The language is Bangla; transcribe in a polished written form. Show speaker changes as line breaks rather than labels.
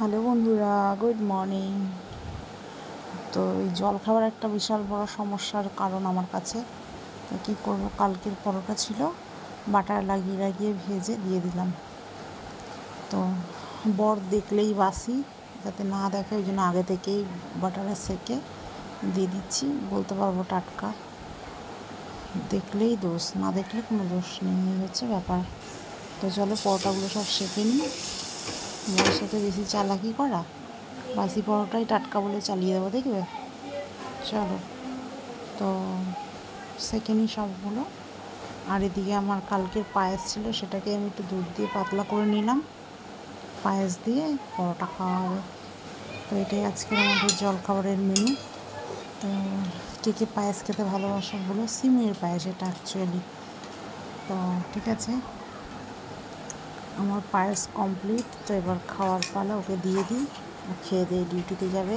হ্যালো বন্ধুরা, গুড মর্নিং। তো এই জল খাবার একটা বিশাল বড় সমস্যার কারণ আমার কাছে। তো কী করবো, কালকের পরোটা ছিল, বাটার লাগিয়ে লাগিয়ে ভেজে দিয়ে দিলাম। তো বর দেখলেই বাসি, যাতে না দেখে ওই জন্য আগে থেকেই বাটারে সেকে দিয়ে দিচ্ছি। বলতে পারবো টাটকা, দেখলেই দোষ, না দেখলে কোনো দোষ নেই, এই হচ্ছে ব্যাপার। তো চলো পরোটাগুলো সব সেকে নিই। বরের সাথে বেশি চালাকি করা, বাসি পরোটাই টাটকা বলে চালিয়ে দেবো, দেখবে। চলো, তো সেকেন্ডই সবগুলো। আর এদিকে আমার কালকের পায়েস ছিল, সেটাকে আমি একটু দুধ দিয়ে পাতলা করে নিলাম, পায়েস দিয়ে পরোটা খাওয়া হবে। তো এটাই আজকের আমাদের জলখাবারের মেনু। তো কে কে পায়েস খেতে ভালোবাসো বলো, সিমের পায়েস এটা অ্যাকচুয়ালি। তো ঠিক আছে, আমার পায়েস কমপ্লিট। তো এবার খাওয়ার পালা, ওকে দিয়ে দিই, খেয়ে দিয়ে ডিউটিতে যাবে।